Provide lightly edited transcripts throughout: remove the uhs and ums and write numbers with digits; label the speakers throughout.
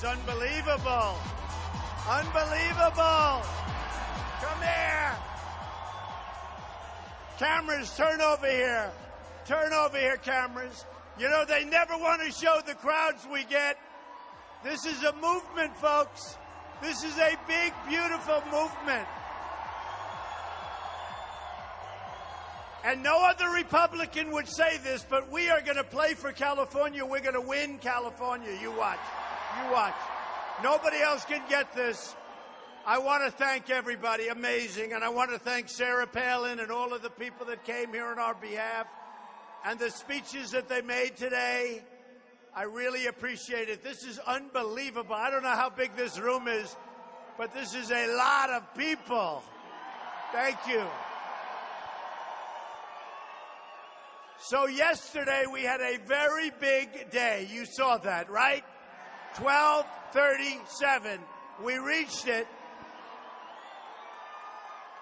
Speaker 1: unbelievable. Unbelievable. Come here. Cameras, turn over here. Turn over here, cameras. You know, they never want to show the crowds we get. This is a movement, folks. This is a big, beautiful movement. And no other Republican would say this, but we are going to play for California. We're going to win California. You watch. You watch. Nobody else can get this. I want to thank everybody. Amazing. And I want to thank Sarah Palin and all of the people that came here on our behalf and the speeches that they made today. I really appreciate it. This is unbelievable. I don't know how big this room is, but this is a lot of people. Thank you. So yesterday we had a very big day. You saw that, right? 12:37. We reached it.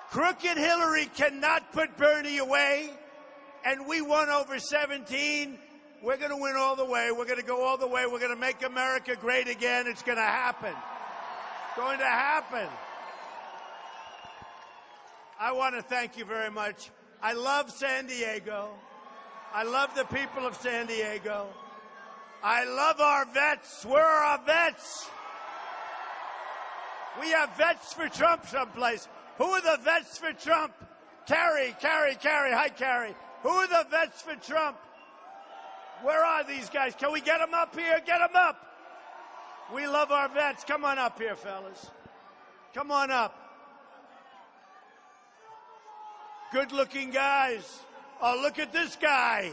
Speaker 1: Crooked Hillary cannot put Bernie away, and we won over 17. We're going to win all the way. We're going to go all the way. We're going to make America great again. It's going to happen. It's going to happen. I want to thank you very much. I love San Diego. I love the people of San Diego. I love our vets. Where are our vets? We have vets for Trump someplace. Who are the vets for Trump? Carrie. Hi, Carrie. Who are the vets for Trump? Where are these guys? Can we get them up here? Get them up. We love our vets. Come on up here, fellas. Come on up. Good-looking guys. Oh, look at this guy.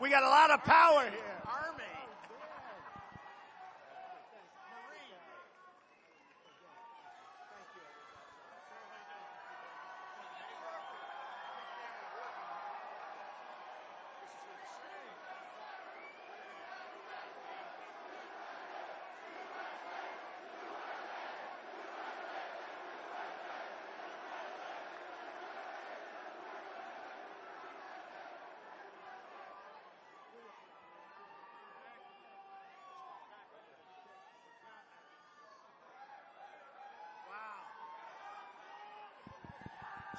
Speaker 1: We got a lot of power here.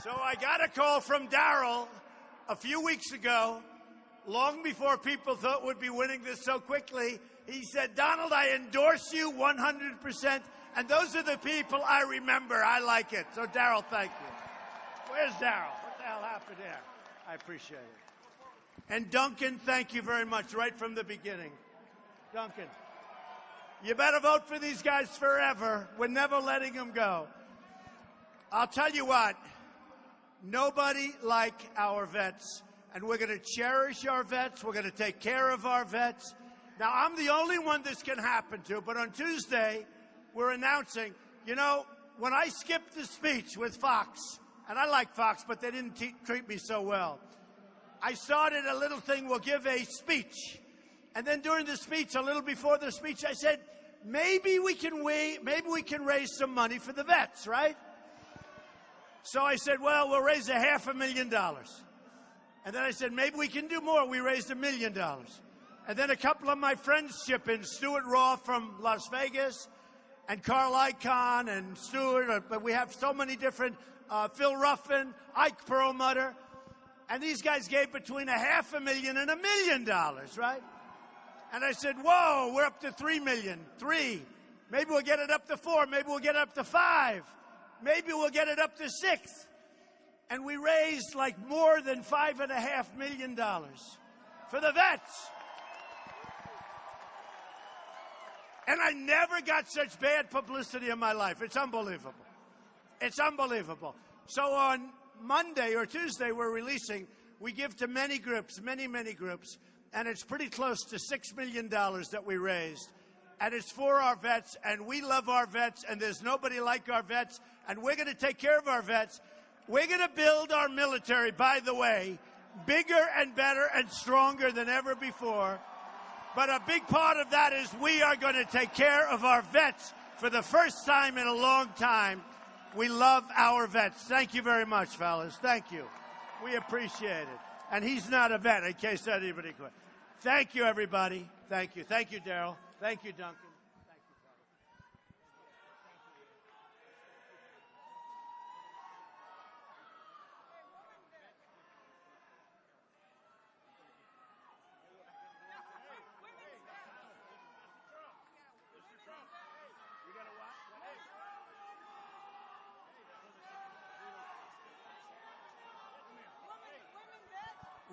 Speaker 1: So I got a call from Darryl a few weeks ago, long before people thought we'd be winning this so quickly. He said, Donald, I endorse you 100%, and those are the people I remember. I like it. So, Darryl, thank you. Where's Darryl? What the hell happened there? I appreciate it. And Duncan, thank you very much, right from the beginning. Duncan, you better vote for these guys forever. We're never letting them go. I'll tell you what. Nobody like our vets, and we're going to cherish our vets. We're going to take care of our vets. Now, I'm the only one this can happen to, but on Tuesday, we're announcing, you know, when I skipped the speech with Fox, and I like Fox, but they didn't treat me so well, I started a little thing, we'll give a speech. And then during the speech, a little before the speech, I said, maybe we can raise some money for the vets, right? So I said, well, we'll raise $500,000. And then I said, maybe we can do more. We raised $1 million. And then a couple of my friends chip in, Stuart Roth from Las Vegas, and Carl Icahn, and Stuart, but we have so many different, Phil Ruffin, Ike Perlmutter, and these guys gave between $500,000 and $1 million, right? And I said, whoa, we're up to $3 million. 3. Maybe we'll get it up to 4. Maybe we'll get it up to 5. Maybe we'll get it up to 6. And we raised like more than $5.5 million for the vets. And I never got such bad publicity in my life. It's unbelievable. It's unbelievable. So on Monday or Tuesday, we give to many groups, many groups, and it's pretty close to $6 million that we raised. And it's for our vets, and we love our vets, and there's nobody like our vets, and we're going to take care of our vets. We're going to build our military, by the way, bigger and better and stronger than ever before. But a big part of that is we are going to take care of our vets for the first time in a long time. We love our vets. Thank you very much, fellas. Thank you. We appreciate it. And he's not a vet, in case anybody could. Thank you, everybody. Thank you. Thank you, Darryl. Thank you, Duncan. Thank you, fellas.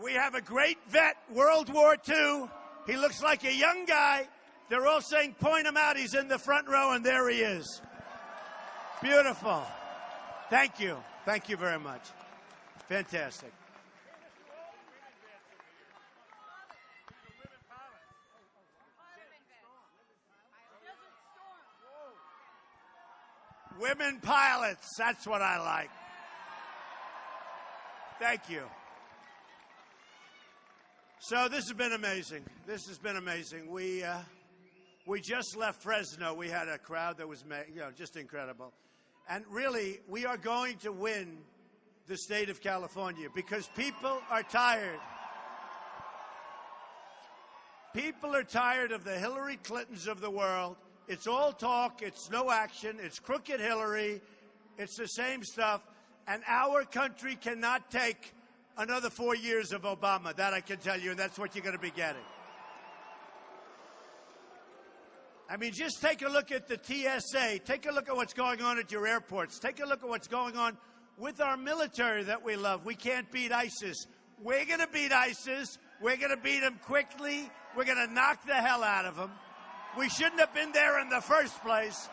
Speaker 1: We have a great vet, World War II. He looks like a young guy. They're all saying, point him out. He's in the front row, and there he is. Beautiful. Thank you. Thank you very much. Fantastic. Women pilots. That's what I like. Thank you. So this has been amazing. This has been amazing. We just left Fresno. We had a crowd that was, just incredible. And really, we are going to win the state of California because people are tired. People are tired of the Hillary Clintons of the world. It's all talk. It's no action. It's crooked Hillary. It's the same stuff. And our country cannot take another 4 years of Obama. That I can tell you, and that's what you're going to be getting. I mean, just take a look at the TSA. Take a look at what's going on at your airports. Take a look at what's going on with our military that we love. We can't beat ISIS. We're going to beat ISIS. We're going to beat them quickly. We're going to knock the hell out of them. We shouldn't have been there in the first place,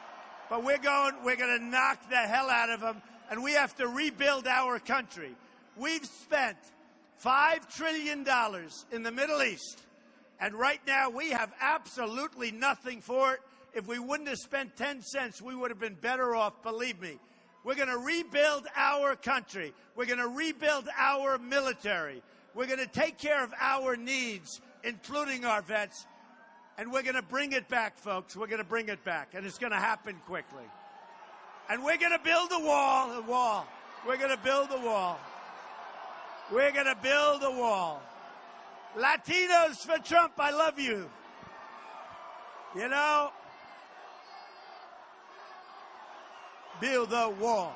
Speaker 1: but we're going to knock the hell out of them, and we have to rebuild our country. We've spent $5 trillion in the Middle East. And right now, we have absolutely nothing for it. If we wouldn't have spent 10 cents, we would have been better off, believe me. We're going to rebuild our country. We're going to rebuild our military. We're going to take care of our needs, including our vets. And we're going to bring it back, folks. We're going to bring it back. And it's going to happen quickly. And we're going to build a wall. We're going to build a wall. We're going to build a wall. Latinos for Trump, I love you. You know, build a wall.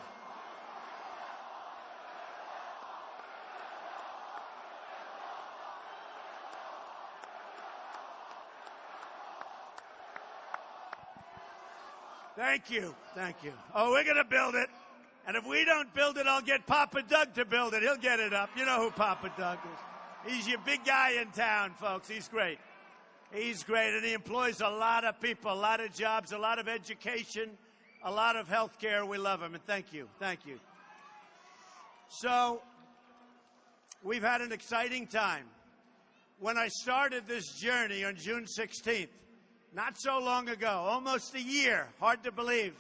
Speaker 1: Thank you. Thank you. Oh, we're going to build it. And if we don't build it, I'll get Papa Doug to build it. He'll get it up. You know who Papa Doug is. He's your big guy in town, folks. He's great. He's great, and he employs a lot of people, a lot of jobs, a lot of education, a lot of health care. We love him, and thank you. Thank you. So we've had an exciting time. When I started this journey on June 16th, not so long ago, almost a year, hard to believe.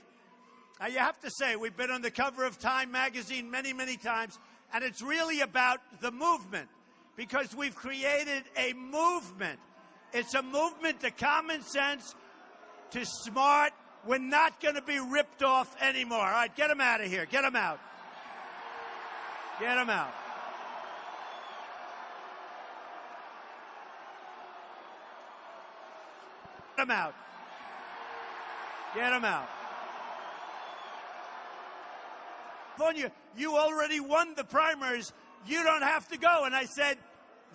Speaker 1: Now, you have to say, we've been on the cover of Time magazine many, many times, and it's really about the movement. Because we've created a movement. It's a movement to common sense, to smart. We're not going to be ripped off anymore. All right, get them out of here. Get them out. Get them out. Get them out. Get them out. You already won the primaries. You don't have to go. And I said,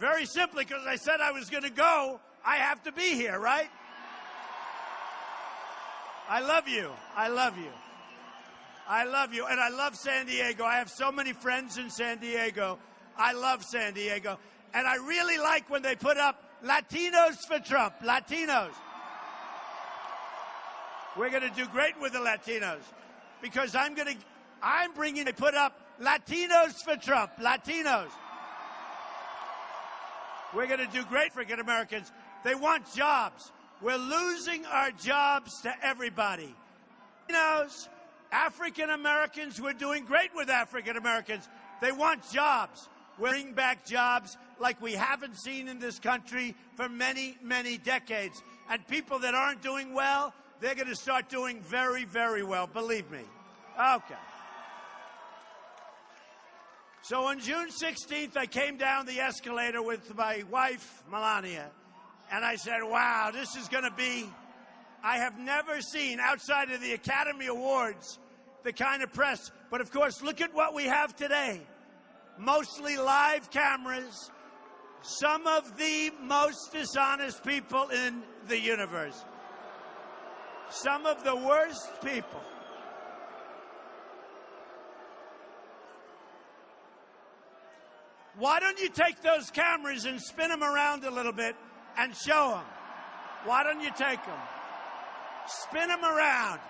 Speaker 1: very simply, because I said I was going to go, I have to be here, right? I love you. I love you. I love you. And I love San Diego. I have so many friends in San Diego. I love San Diego. And I really like when they put up Latinos for Trump. Latinos. We're going to do great with the Latinos. Because they put up Latinos for Trump. Latinos. We're going to do great for African Americans. They want jobs. We're losing our jobs to everybody. Latinos, African Americans, we're doing great with African Americans. They want jobs. We're bringing back jobs like we haven't seen in this country for many, many decades. And people that aren't doing well, they're going to start doing very, very well. Believe me. Okay. So on June 16th, I came down the escalator with my wife, Melania, and I said, wow, this is going to be, I have never seen, outside of the Academy Awards, the kind of press. But, of course, look at what we have today. Mostly live cameras, some of the most dishonest people in the universe. Some of the worst people. Why don't you take those cameras and spin them around a little bit and show them? Why don't you take them? Spin them around.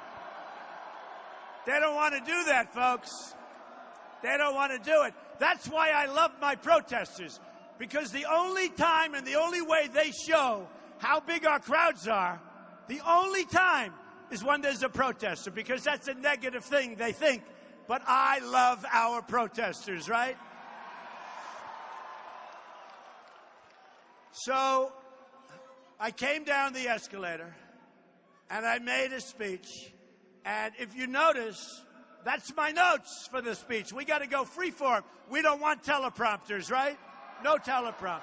Speaker 1: They don't want to do that, folks. They don't want to do it. That's why I love my protesters, because the only time and the only way they show how big our crowds are, the only time is when there's a protester, because that's a negative thing, they think. But I love our protesters, right? So I came down the escalator and I made a speech. And if you notice, that's my notes for the speech. We got to go freeform. We don't want teleprompters, right? No teleprompters.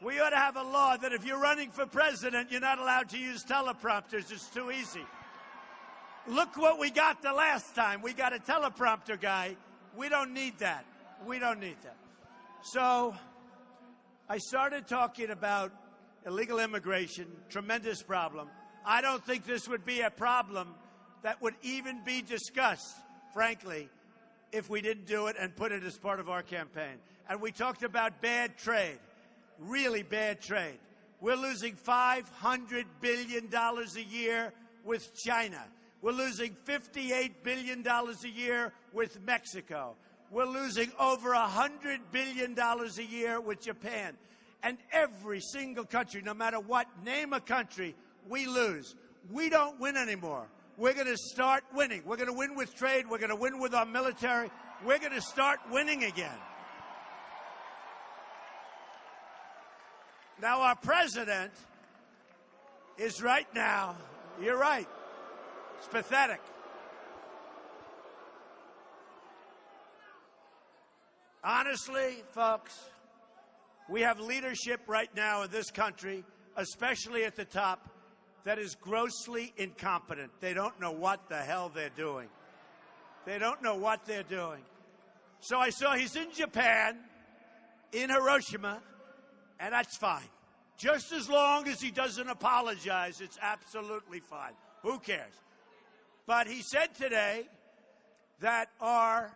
Speaker 1: We ought to have a law that if you're running for president, you're not allowed to use teleprompters. It's too easy. Look what we got the last time. We got a teleprompter guy. We don't need that. We don't need that. So I started talking about illegal immigration, tremendous problem. I don't think this would be a problem that would even be discussed, frankly, if we didn't do it and put it as part of our campaign. And we talked about bad trade, really bad trade. We're losing $500 billion a year with China. We're losing $58 billion a year with Mexico. We're losing over $100 billion a year with Japan. And every single country, no matter what, name a country, we lose. We don't win anymore. We're going to start winning. We're going to win with trade. We're going to win with our military. We're going to start winning again. Now, our president is right now, you're right, it's pathetic. Honestly, folks, we have leadership right now in this country, especially at the top, that is grossly incompetent. They don't know what the hell they're doing. They don't know what they're doing. So I saw he's in Japan, in Hiroshima, and that's fine. Just as long as he doesn't apologize, it's absolutely fine. Who cares? But he said today that our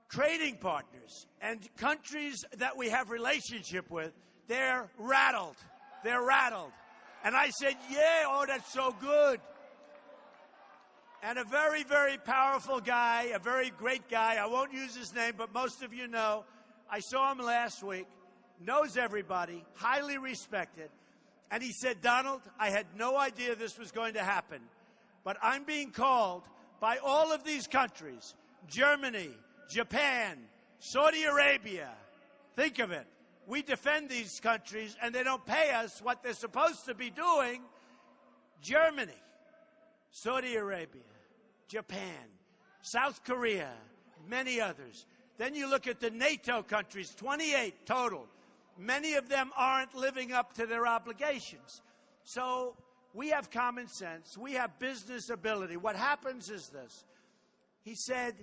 Speaker 1: trading partners and countries that we have relationship with, they're rattled. They're rattled. And I said, yeah, oh, that's so good. And a very, very powerful guy, a very great guy, I won't use his name, but most of you know, I saw him last week, knows everybody, highly respected. And he said, Donald, I had no idea this was going to happen, but I'm being called by all of these countries, Germany, Japan, Saudi Arabia. Think of it. We defend these countries, and they don't pay us what they're supposed to be doing. Germany, Saudi Arabia, Japan, South Korea, many others. Then you look at the NATO countries, 28 total. Many of them aren't living up to their obligations. So we have common sense. We have business ability. What happens is this. He said,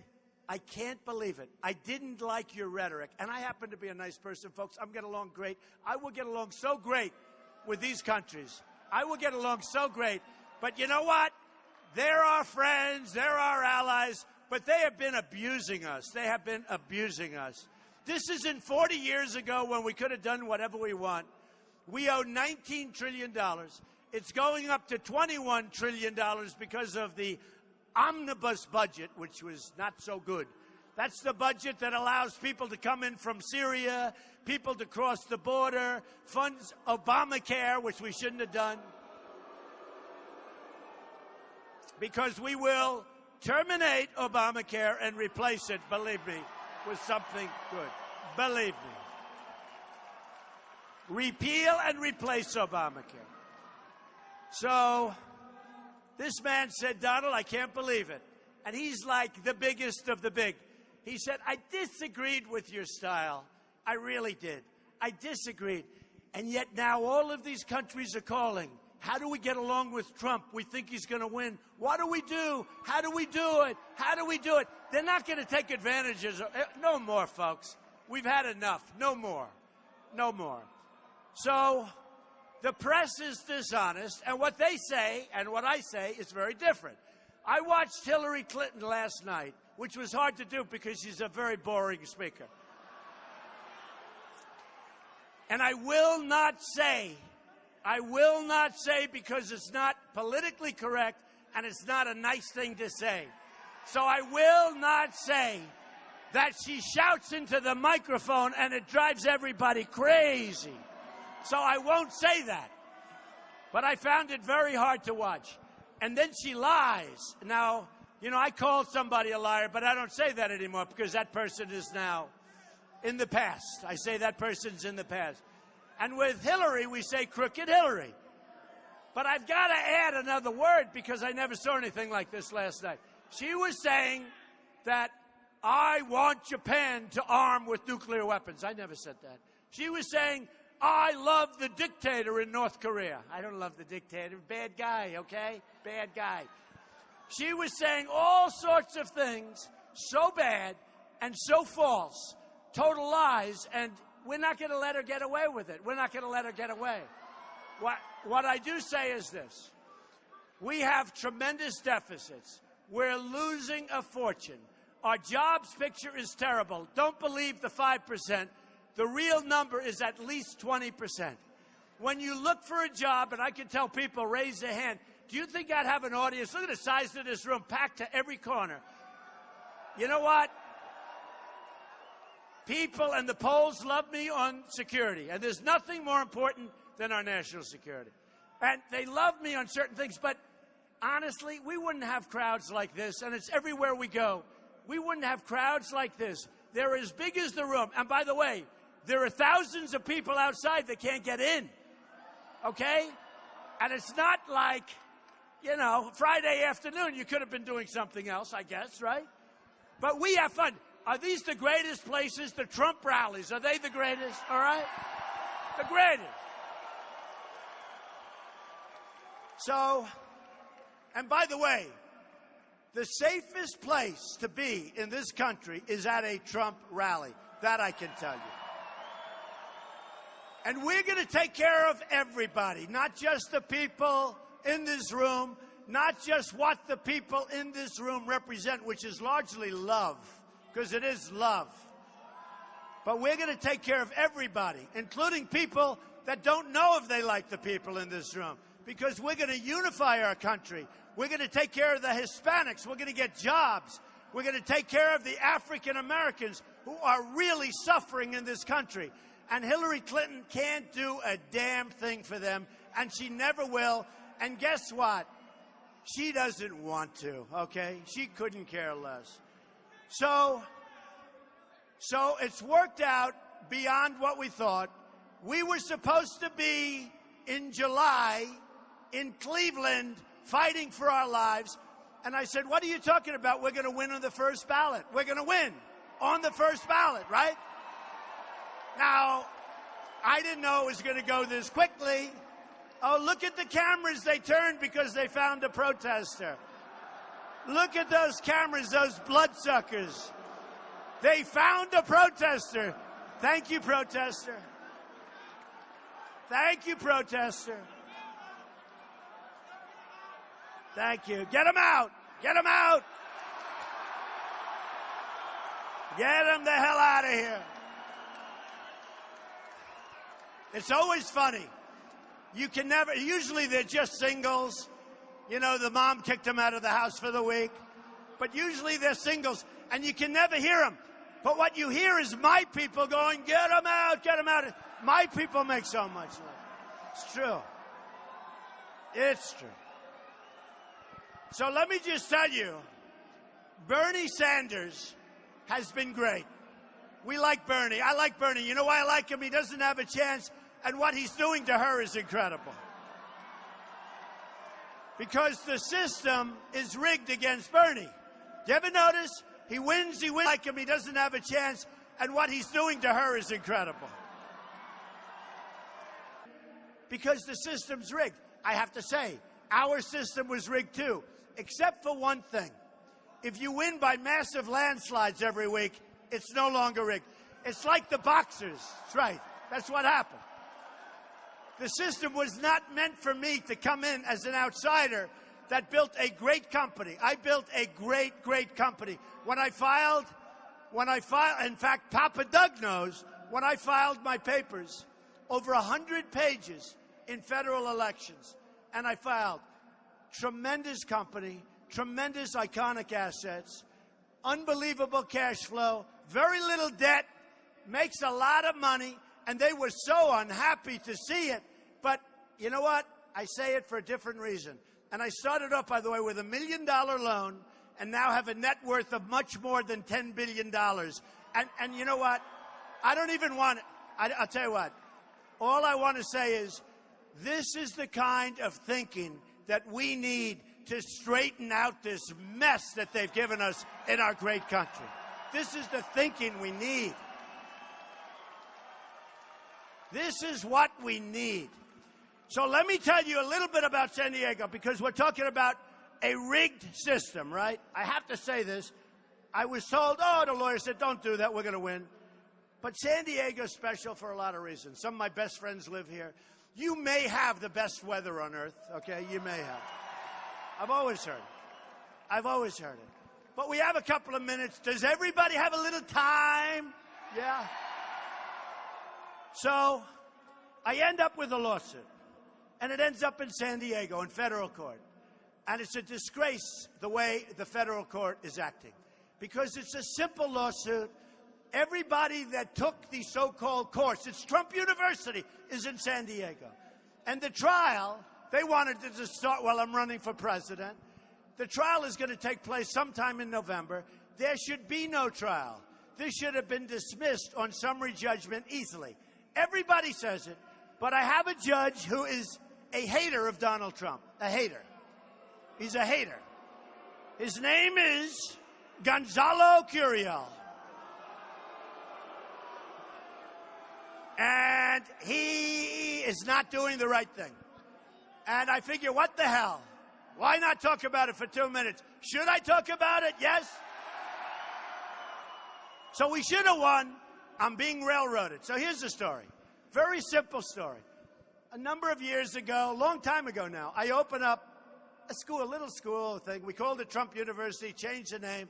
Speaker 1: I can't believe it. I didn't like your rhetoric. And I happen to be a nice person, folks. I'm getting along great. I will get along so great with these countries. I will get along so great. But you know what? They're our friends. They're our allies. But they have been abusing us. They have been abusing us. This isn't 40 years ago when we could have done whatever we want. We owe $19 trillion. It's going up to $21 trillion because of the omnibus budget, which was not so good. That's the budget that allows people to come in from Syria, people to cross the border, funds Obamacare, which we shouldn't have done. Because we will terminate Obamacare and replace it, believe me, with something good. Believe me. Repeal and replace Obamacare. So this man said, Donald, I can't believe it. And he's like the biggest of the big. He said, I disagreed with your style. I really did. I disagreed. And yet now all of these countries are calling. How do we get along with Trump? We think he's going to win. What do we do? How do we do it? How do we do it? They're not going to take advantages. No more, folks. We've had enough. No more. No more. So the press is dishonest, and what they say and what I say is very different. I watched Hillary Clinton last night, which was hard to do because she's a very boring speaker. And I will not say because it's not politically correct and it's not a nice thing to say. So I will not say that she shouts into the microphone and it drives everybody crazy. So I won't say that. But I found it very hard to watch. And then she lies. Now, you know, I called somebody a liar, but I don't say that anymore because that person is now in the past. I say that person's in the past. And with Hillary, we say crooked Hillary. But I've got to add another word because I never saw anything like this last night. She was saying that I want Japan to arm with nuclear weapons. I never said that. She was saying, I love the dictator in North Korea. I don't love the dictator. Bad guy, okay? Bad guy. She was saying all sorts of things so bad and so false, total lies, and we're not going to let her get away with it. We're not going to let her get away. What I do say is this. We have tremendous deficits. We're losing a fortune. Our jobs picture is terrible. Don't believe the 5%. The real number is at least 20%. When you look for a job, and I can tell people, raise their hand, do you think I'd have an audience? Look at the size of this room, packed to every corner. You know what? People and the polls love me on security, and there's nothing more important than our national security. And they love me on certain things, but honestly, we wouldn't have crowds like this, and it's everywhere we go. We wouldn't have crowds like this. They're as big as the room. And by the way, there are thousands of people outside that can't get in, okay? And it's not like, you know, Friday afternoon, you could have been doing something else, I guess, right? But we have fun. Are these the greatest places? The Trump rallies, are they the greatest, all right? The greatest. So, and by the way, the safest place to be in this country is at a Trump rally. That I can tell you. And we're going to take care of everybody, not just the people in this room, not just what the people in this room represent, which is largely love, because it is love. But we're going to take care of everybody, including people that don't know if they like the people in this room, because we're going to unify our country. We're going to take care of the Hispanics. We're going to get jobs. We're going to take care of the African Americans who are really suffering in this country. And Hillary Clinton can't do a damn thing for them, and she never will. And guess what? She doesn't want to, okay? She couldn't care less. So it's worked out beyond what we thought. We were supposed to be in July in Cleveland fighting for our lives. And I said, what are you talking about? We're going to win on the first ballot. We're going to win on the first ballot, right? Now, I didn't know it was going to go this quickly. Oh, look at the cameras they turned because they found a protester. Look at those cameras, those bloodsuckers. They found a protester. Thank you, protester. Thank you, protester. Thank you. Get him out. Get him out. Get him the hell out of here. It's always funny. You can never, usually they're just singles. You know, the mom kicked them out of the house for the week. But usually they're singles, and you can never hear them. But what you hear is my people going, get them out, get them out. My people make so much noise. It's true. It's true. So let me just tell you, Bernie Sanders has been great. We like Bernie. I like Bernie. You know why I like him? He doesn't have a chance, and what he's doing to her is incredible. Because the system is rigged against Bernie. Do you ever notice? He wins, he like him, he doesn't have a chance, and what he's doing to her is incredible. Because the system's rigged. I have to say, our system was rigged too, except for one thing. If you win by massive landslides every week, it's no longer rigged. It's like the boxers. That's right. That's what happened. The system was not meant for me to come in as an outsider that built a great company. I built a great, great company. When I filed, in fact, Papa Doug knows, when I filed my papers over 100 pages in federal elections. And I filed tremendous company, tremendous iconic assets, unbelievable cash flow, very little debt, makes a lot of money, and they were so unhappy to see it. But you know what? I say it for a different reason. And I started off, by the way, with $1 million loan and now have a net worth of much more than $10 billion. And you know what? I don't even want it. I'll tell you what. All I want to say is this is the kind of thinking that we need to straighten out this mess that they've given us in our great country. This is the thinking we need. This is what we need. So let me tell you a little bit about San Diego, because we're talking about a rigged system, right? I have to say this. I was told, oh, the lawyer said, don't do that, we're going to win. But San Diego's special for a lot of reasons. Some of my best friends live here. You may have the best weather on earth, okay? You may have. I've always heard it. I've always heard it. But we have a couple of minutes. Does everybody have a little time? Yeah? So I end up with a lawsuit. And it ends up in San Diego in federal court. And it's a disgrace the way the federal court is acting. Because it's a simple lawsuit. Everybody that took the so-called course, it's Trump University, is in San Diego. And the trial, they wanted it to start while I'm running for president. The trial is going to take place sometime in November. There should be no trial. This should have been dismissed on summary judgment easily. Everybody says it. But I have a judge who is a hater of Donald Trump. A hater. He's a hater. His name is Gonzalo Curiel. And he is not doing the right thing. And I figure, what the hell? Why not talk about it for 2 minutes? Should I talk about it? Yes? So we should have won. I'm being railroaded. So here's the story. Very simple story. A number of years ago, a long time ago now, I opened up a school, a little school thing. We called it Trump University, changed the name.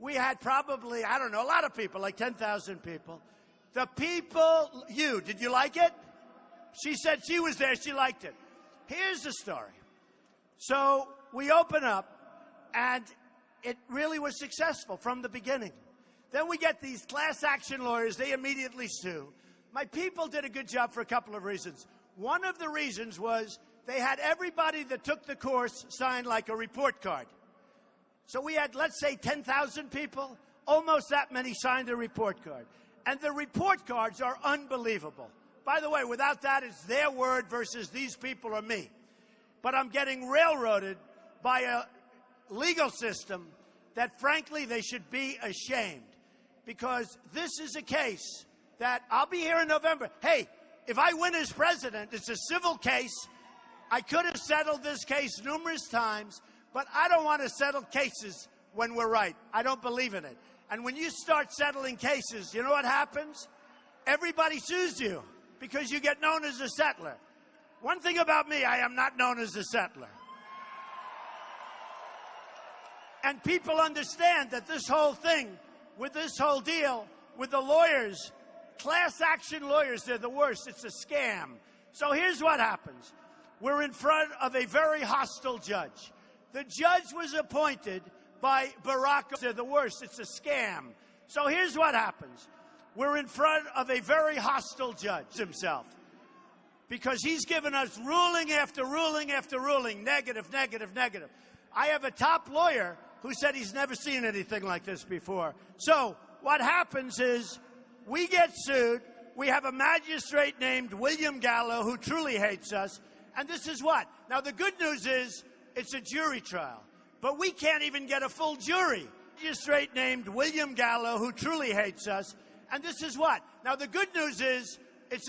Speaker 1: We had probably, I don't know, a lot of people, like 10,000 people. The people, did you like it? She said she was there, she liked it. Here's the story. So we open up, and it really was successful from the beginning. Then we get these class action lawyers, they immediately sue. My people did a good job for a couple of reasons. One of the reasons was they had everybody that took the course sign like a report card. So we had, let's say, 10,000 people. Almost that many signed a report card. And the report cards are unbelievable. By the way, without that, it's their word versus these people or me. But I'm getting railroaded by a legal system that, frankly, they should be ashamed. Because this is a case that I'll be here in November. Hey, if I win as president, it's a civil case. I could have settled this case numerous times, but I don't want to settle cases when we're right. I don't believe in it. And when you start settling cases, you know what happens? Everybody sues you because you get known as a settler. One thing about me, I am not known as a settler. And people understand that this whole thing, with this whole deal, with the lawyers, class action lawyers, they're the worst. It's a scam. So here's what happens. We're in front of a very hostile judge. The judge was appointed by Barack Obama. They're the worst. It's a scam. So here's what happens. We're in front of a very hostile judge himself. Because he's given us ruling after ruling after ruling. Negative, negative, negative. I have a top lawyer who said he's never seen anything like this before. So what happens is we get sued. We have a magistrate named William Gallo who truly hates us. And this is what? Now, the good news is it's a jury trial. But we can't even get a full jury. Magistrate named William Gallo who truly hates us. And this is what? Now, the good news is it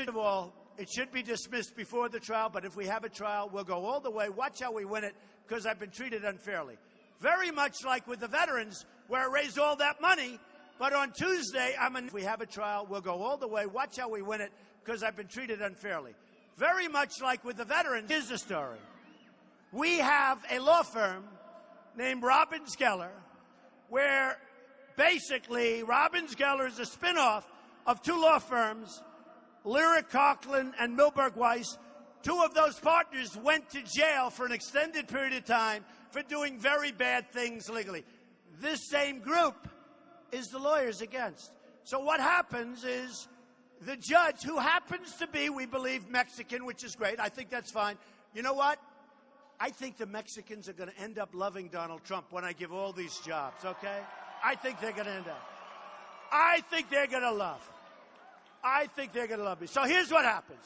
Speaker 1: should be dismissed before the trial. But if we have a trial, we'll go all the way. Watch how we win it, because I've been treated unfairly. Very much like with the veterans, where I raised all that money. But on Tuesday, if we have a trial, we'll go all the way. Watch how we win it, because I've been treated unfairly. Very much like with the veterans. Here's the story. We have a law firm named Robbins Geller, where basically Robbins Geller is a spinoff of two law firms Lyric Conklin and Milberg Weiss, two of those partners went to jail for an extended period of time for doing very bad things legally. This same group is the lawyers against. So what happens is the judge, who happens to be, we believe, Mexican, which is great. I think that's fine. You know what? I think the Mexicans are going to end up loving Donald Trump when I give all these jobs, okay? I think they're going to end up. I think they're going to love. I think they're going to love me. So here's what happens.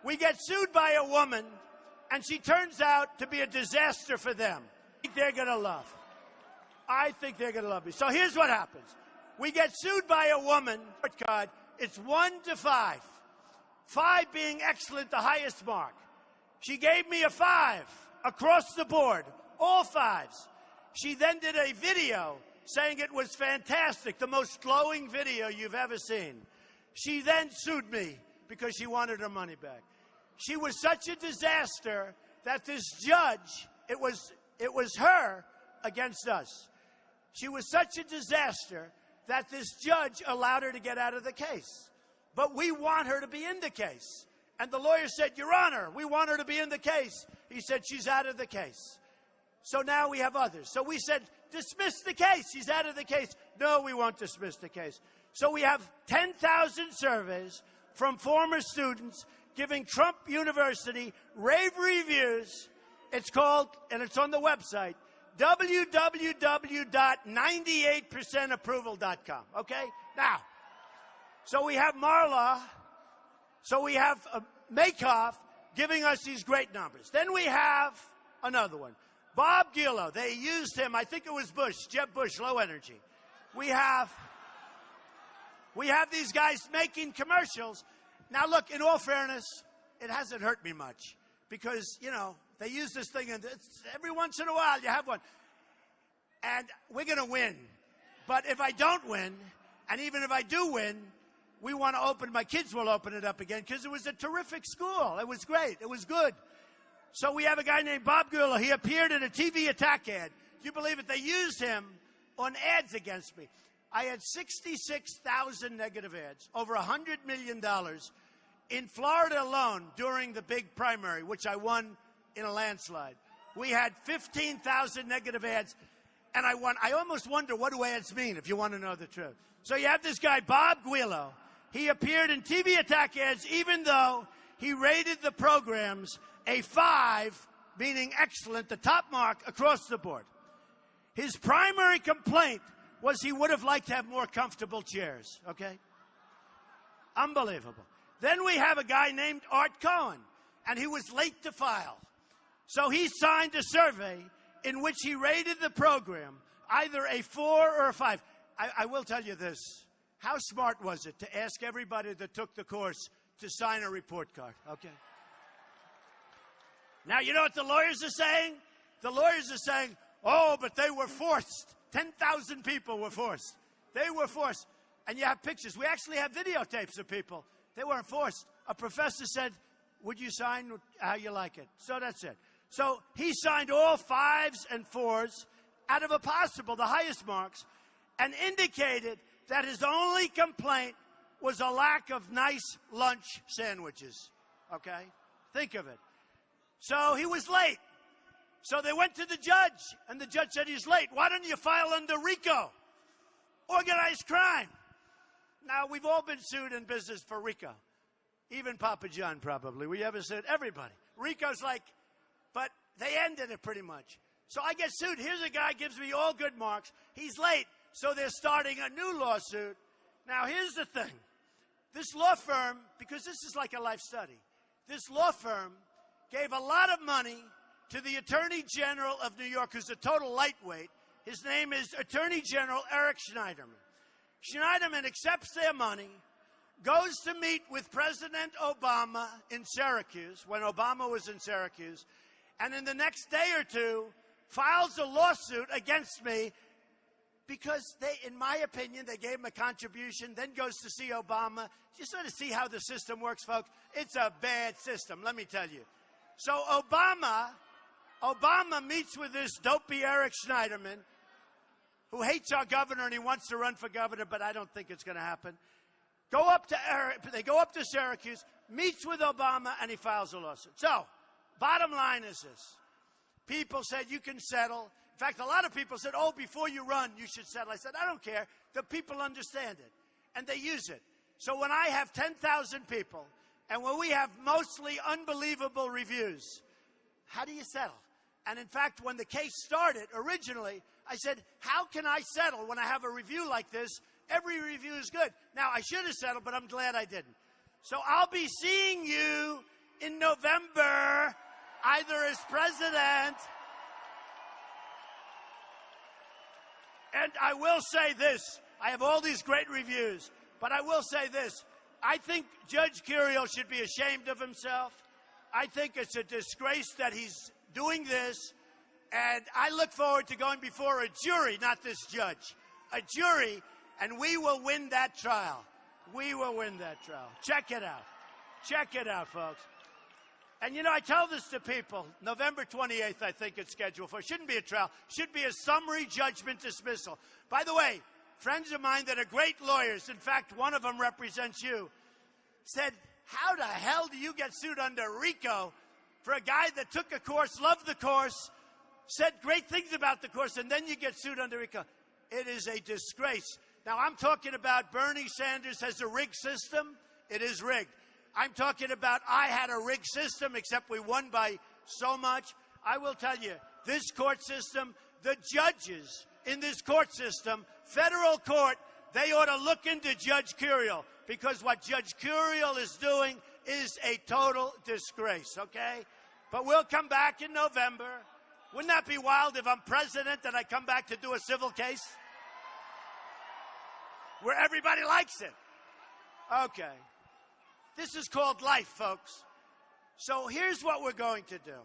Speaker 1: We get sued by a woman, and she turns out to be a disaster for them. I think they're going to love. I think they're going to love me. So here's what happens. We get sued by a woman. Card. It's 1 to 5. 5 being excellent, the highest mark. She gave me a 5 across the board, all 5s. She then did a video saying it was fantastic, the most glowing video you've ever seen. She then sued me because she wanted her money back. She was such a disaster that this judge, it was her against us. She was such a disaster that this judge allowed her to get out of the case. But we want her to be in the case. And the lawyer said, Your Honor, we want her to be in the case. He said, she's out of the case. So now we have others. So we said, dismiss the case. She's out of the case. No, we won't dismiss the case. So we have 10,000 surveys from former students giving Trump University rave reviews. It's called, and it's on the website, www.98percentapproval.com. Okay? Now, so we have Marla, so we have Makoff giving us these great numbers. Then we have another one. Bob Gillow, they used him, I think it was Bush, Jeb Bush, low energy. We have these guys making commercials. Now, look, in all fairness, it hasn't hurt me much because, you know, they use this thing, and every once in a while you have one. And we're going to win. But if I don't win, and even if I do win, we want to open, my kids will open it up again because it was a terrific school. It was great. It was good. So we have a guy named Bob Gurlow. He appeared in a TV attack ad. Do you believe it? They used him on ads against me. I had 66,000 negative ads, over $100 million in Florida alone during the big primary, which I won in a landslide. We had 15,000 negative ads, and I won. I almost wonder, what do ads mean, if you want to know the truth? So you have this guy, Bob Gurlow. He appeared in TV attack ads, even though he rated the programs a 5, meaning excellent, the top mark across the board. His primary complaint was he would have liked to have more comfortable chairs, okay? Unbelievable. Then we have a guy named Art Cohen, and he was late to file. So he signed a survey in which he rated the program either a 4 or a 5. I will tell you this. How smart was it to ask everybody that took the course to sign a report card, okay? Now, you know what the lawyers are saying? The lawyers are saying, oh, but they were forced. 10,000 people were forced. They were forced. And you have pictures. We actually have videotapes of people. They weren't forced. A professor said, would you sign how you like it? So that's it. So he signed all 5s and 4s out of a possible, the highest marks, and indicated that his only complaint was a lack of nice lunch sandwiches. Okay? Think of it. So he was late. So they went to the judge, and the judge said, he's late. Why don't you file under RICO? Organized crime. Now, we've all been sued in business for RICO. Even Papa John, probably. We ever sued everybody. RICO's like, but they ended it pretty much. So I get sued. Here's a guy gives me all good marks. He's late, so they're starting a new lawsuit. Now, here's the thing. This law firm, because this is like a life study, this law firm gave a lot of money to the Attorney General of New York, who's a total lightweight. His name is Attorney General Eric Schneiderman. Schneiderman accepts their money, goes to meet with President Obama in Syracuse, when Obama was in Syracuse, and in the next day or two, files a lawsuit against me because they, in my opinion, they gave him a contribution, then goes to see Obama. You sort of see how the system works, folks. It's a bad system, let me tell you. So Obama meets with this dopey Eric Schneiderman, who hates our governor and he wants to run for governor, but I don't think it's going to happen. They go up to Syracuse, meets with Obama, and he files a lawsuit. So, bottom line is this. People said you can settle. In fact, a lot of people said, oh, before you run, you should settle. I said, I don't care. The people understand it, and they use it. So when I have 10,000 people, and when we have mostly unbelievable reviews, how do you settle? And in fact, when the case started originally, I said, how can I settle when I have a review like this? Every review is good. Now, I should have settled, but I'm glad I didn't. So I'll be seeing you in November, either as president. And I will say this. I have all these great reviews, but I will say this. I think Judge Curiel should be ashamed of himself. I think it's a disgrace that he's doing this. And I look forward to going before a jury, not this judge, a jury, and we will win that trial. We will win that trial. Check it out. Check it out, folks. And, you know, I tell this to people. November 28th, I think it's scheduled for. It shouldn't be a trial. It should be a summary judgment dismissal. By the way, friends of mine that are great lawyers, in fact, one of them represents you, said, how the hell do you get sued under RICO for a guy that took a course, loved the course, said great things about the course, and then you get sued under RICO? It is a disgrace. Now, I'm talking about Bernie Sanders has a rigged system. It is rigged. I'm talking about I had a rigged system, except we won by so much. I will tell you, this court system, the judges in this court system, federal court, they ought to look into Judge Curiel, because what Judge Curiel is doing is a total disgrace, okay? But we'll come back in November. Wouldn't that be wild if I'm president and I come back to do a civil case? Where everybody likes it. Okay. This is called life, folks. So here's what we're going to do.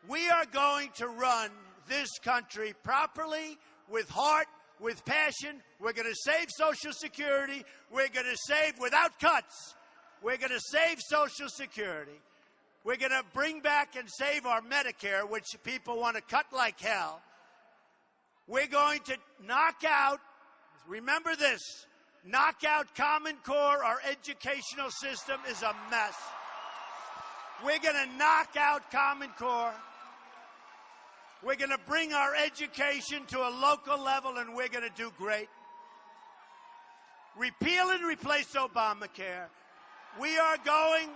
Speaker 1: We are going to run this country properly, with heart, with passion. We're going to save Social Security. We're going to save without cuts. We're going to save Social Security. We're going to bring back and save our Medicare, which people want to cut like hell. We're going to knock out, remember this, knock out Common Core. Our educational system is a mess. We're going to knock out Common Core. We're going to bring our education to a local level, and we're going to do great. Repeal and replace Obamacare. We are going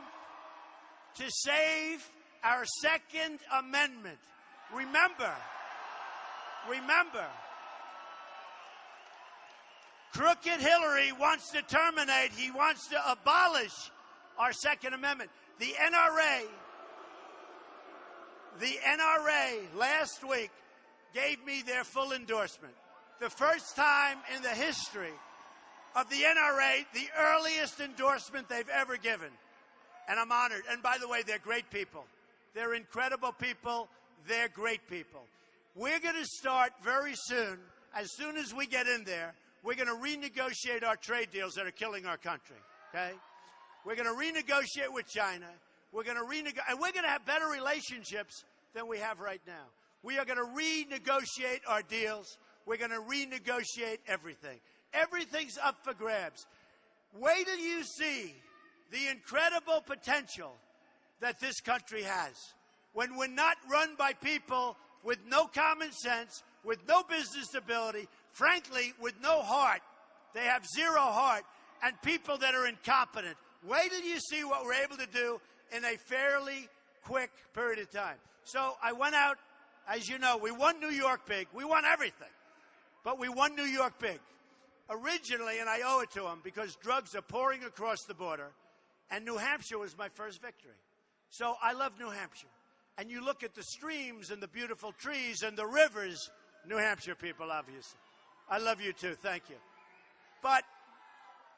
Speaker 1: to save our Second Amendment. Remember, crooked Hillary wants to terminate, he wants to abolish our Second Amendment. The NRA last week gave me their full endorsement. The first time in the history of the NRA, the earliest endorsement they've ever given. And I'm honored. And by the way, they're great people. They're incredible people. They're great people. We're going to start very soon, as soon as we get in there, we're going to renegotiate our trade deals that are killing our country, okay? We're going to renegotiate with China. We're going to and we're going to have better relationships than we have right now. We are going to renegotiate our deals. We're going to renegotiate everything. Everything's up for grabs. Wait till you see the incredible potential that this country has when we're not run by people with no common sense, with no business ability, frankly, with no heart. They have zero heart, and people that are incompetent. Wait till you see what we're able to do in a fairly quick period of time. So I went out, as you know, we won New York big. We won everything, but we won New York big. Originally, and I owe it to them, because drugs are pouring across the border, and New Hampshire was my first victory. So I love New Hampshire. And you look at the streams and the beautiful trees and the rivers, New Hampshire people, obviously. I love you too, thank you. But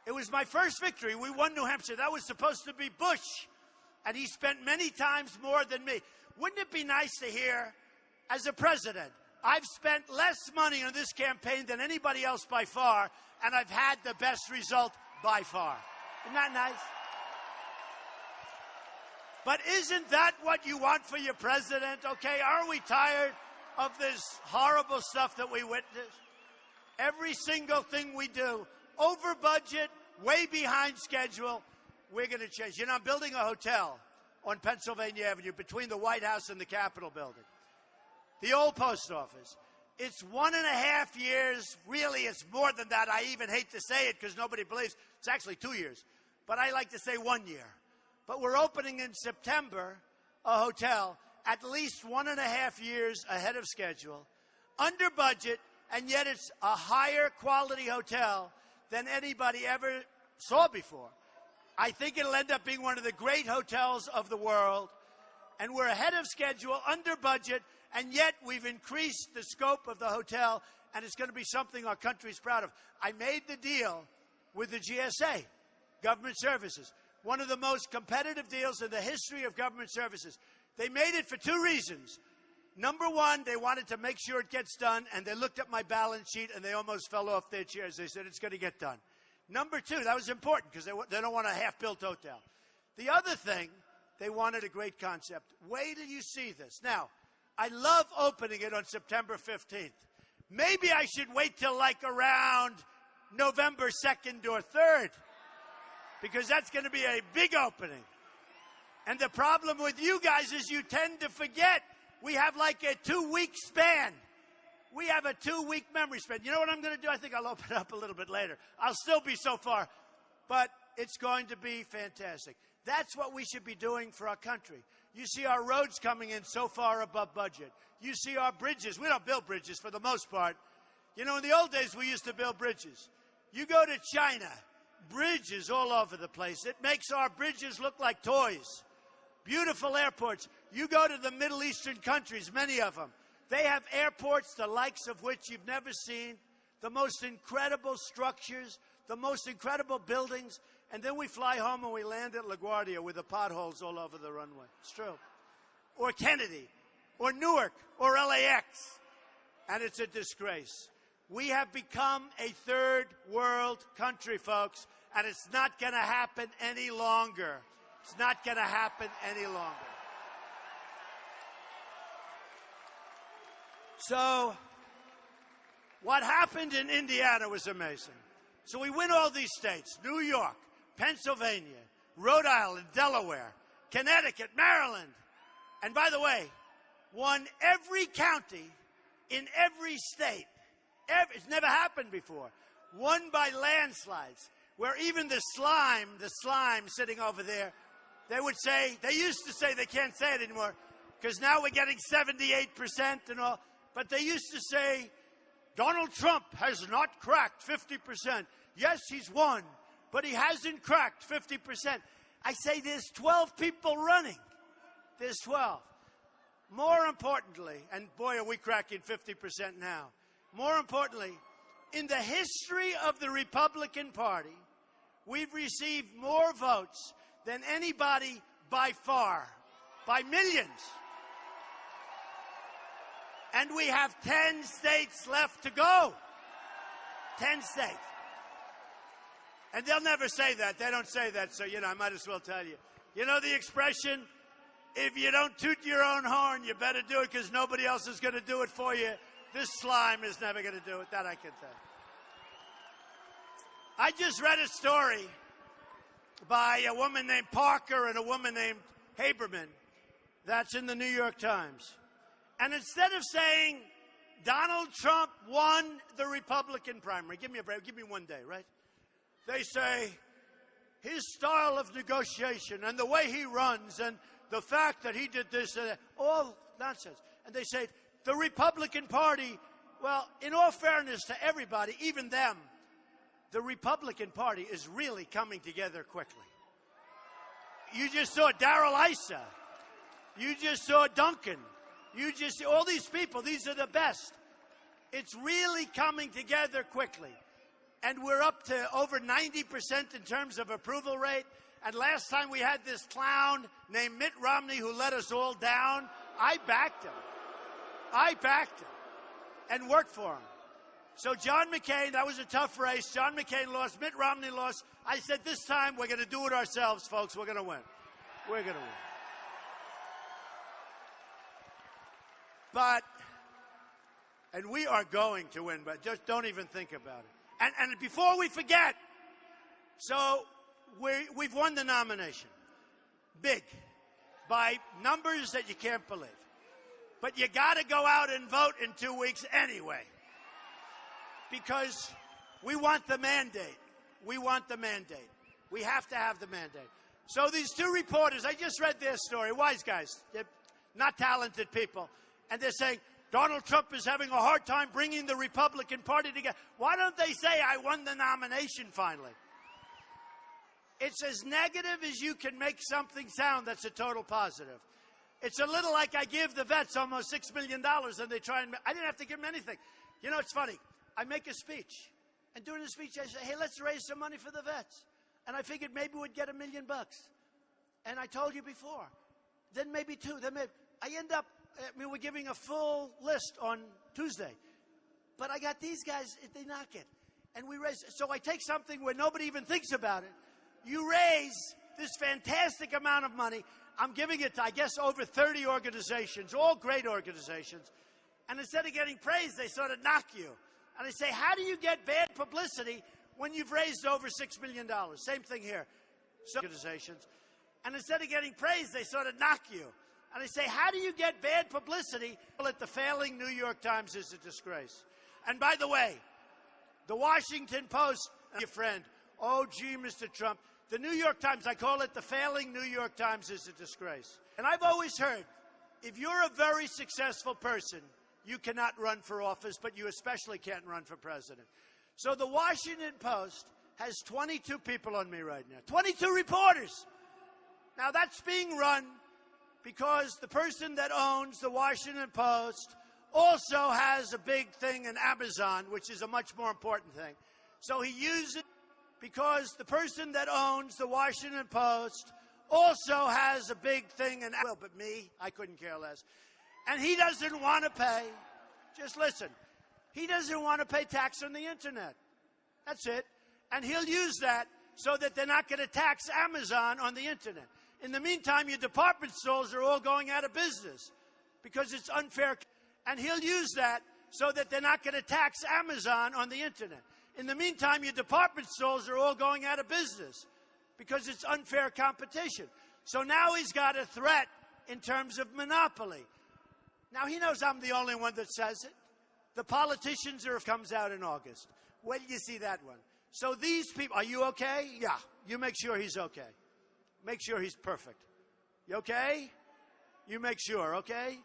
Speaker 1: it was my first victory. We won New Hampshire. That was supposed to be Bush, and he spent many times more than me. Wouldn't it be nice to hear, as a president, I've spent less money on this campaign than anybody else by far, and I've had the best result by far. Isn't that nice? But isn't that what you want for your president? Okay, aren't we tired of this horrible stuff that we witnessed? Every single thing we do, over budget, way behind schedule. We're going to change. You know, I'm building a hotel on Pennsylvania Avenue between the White House and the Capitol building. The old post office. It's 1.5 years. Really, it's more than that. I even hate to say it because nobody believes. It's actually 2 years. But I like to say 1 year. But we're opening in September a hotel at least 1.5 years ahead of schedule, under budget, and yet it's a higher quality hotel than anybody ever saw before. I think it'll end up being one of the great hotels of the world, and we're ahead of schedule, under budget, and yet we've increased the scope of the hotel, and it's going to be something our country's proud of. I made the deal with the GSA, Government Services, one of the most competitive deals in the history of government services. They made it for 2 reasons. Number one, they wanted to make sure it gets done, and they looked at my balance sheet, and they almost fell off their chairs. They said, it's going to get done. Number two, that was important because they don't want a half-built hotel. The other thing, they wanted a great concept. Wait till you see this. Now, I love opening it on September 15th. Maybe I should wait till like around November 2nd or 3rd, because that's going to be a big opening. And the problem with you guys is you tend to forget. We have like a 2-week span. We have a 2-week memory span. You know what I'm going to do? I think I'll open it up a little bit later. I'll still be so far, but it's going to be fantastic. That's what we should be doing for our country. You see our roads coming in so far above budget. You see our bridges. We don't build bridges for the most part. You know, in the old days, we used to build bridges. You go to China, bridges all over the place. It makes our bridges look like toys. Beautiful airports. You go to the Middle Eastern countries, many of them. They have airports the likes of which you've never seen, the most incredible structures, the most incredible buildings, and then we fly home and we land at LaGuardia with the potholes all over the runway. It's true. Or Kennedy, or Newark, or LAX. And it's a disgrace. We have become a third world country, folks, and it's not going to happen any longer. It's not going to happen any longer. So, what happened in Indiana was amazing. So we win all these states: New York, Pennsylvania, Rhode Island, Delaware, Connecticut, Maryland. And by the way, won every county in every state. It's never happened before. Won by landslides, where even the slime sitting over there, they would say, they used to say, they can't say it anymore, because now we're getting 78% and all, but they used to say, Donald Trump has not cracked 50%. Yes, he's won, but he hasn't cracked 50%. I say there's 12 people running. There's 12. More importantly, and boy, are we cracking 50% now. More importantly, in the history of the Republican Party, we've received more votes than anybody by far, by millions. And we have 10 states left to go. 10 states. And they'll never say that. They don't say that, so, I might as well tell you. You know the expression, if you don't toot your own horn, you better do it because nobody else is going to do it for you. This slime is never going to do it. That I can tell you. I just read a story by a woman named Parker and a woman named Haberman that's in the New York Times. And instead of saying Donald Trump won the Republican primary, give me a break, give me one day, right? They say his style of negotiation and the way he runs and the fact that he did this and that, all nonsense. And they say the Republican Party, well, in all fairness to everybody, even them, the Republican Party is really coming together quickly. You just saw Darrell Issa. You just saw Duncan. You just see all these people. These are the best. It's really coming together quickly. And we're up to over 90% in terms of approval rate. And last time we had this clown named Mitt Romney who let us all down, I backed him. I backed him and worked for him. So John McCain, that was a tough race. John McCain lost. Mitt Romney lost. I said, this time we're going to do it ourselves, folks. We're going to win. We're going to win. And we are going to win, but just don't even think about it. And before we forget, So we've won the nomination. Big. By numbers that you can't believe. But you got to go out and vote in 2 weeks anyway. Because we want the mandate. We want the mandate. We have to have the mandate. So these two reporters, I just read their story, wise guys, they're not talented people, and they're saying, Donald Trump is having a hard time bringing the Republican Party together. Why don't they say, I won the nomination finally? It's as negative as you can make something sound that's a total positive. It's a little like I give the vets almost $6 million, and they try and... I didn't have to give them anything. You know, it's funny. I make a speech, and during the speech, I say, hey, let's raise some money for the vets. And I figured maybe we'd get $1 million. And I told you before. Then maybe two. Then maybe... I end up... we're giving a full list on Tuesday. But I got these guys, they knock it. And we raise... So I take something where nobody even thinks about it. You raise this fantastic amount of money. I'm giving it to, I guess, over 30 organizations, all great organizations. And instead of getting praise, they sort of knock you. And I say, how do you get bad publicity when you've raised over $6 million? Same thing here. So organizations. And instead of getting praise, they sort of knock you. And I say, how do you get bad publicity? Well, the failing New York Times is a disgrace. And by the way, the Washington Post, your friend, oh, gee, Mr. Trump, the New York Times, I call it the failing New York Times is a disgrace. And I've always heard, if you're a very successful person, you cannot run for office, but you especially can't run for president. So the Washington Post has 22 people on me right now, 22 reporters. Now that's being run because the person that owns the Washington Post also has a big thing in Amazon, which is a much more important thing. So he used it because the person that owns the Washington Post also has a big thing in Amazon. But me, I couldn't care less. And he doesn't want to pay, just listen, he doesn't want to pay tax on the internet. That's it. And he'll use that so that they're not going to tax Amazon on the internet. In the meantime, your department stores are all going out of business because it's unfair. And he'll use that so that they're not going to tax Amazon on the internet. In the meantime, your department stores are all going out of business because it's unfair competition. So now he's got a threat in terms of monopoly. Now, he knows I'm the only one that says it. The politicians comes out in August. When do you see that one? So these people, are you okay? Yeah. You make sure he's okay. Make sure he's perfect. You okay? You make sure, okay?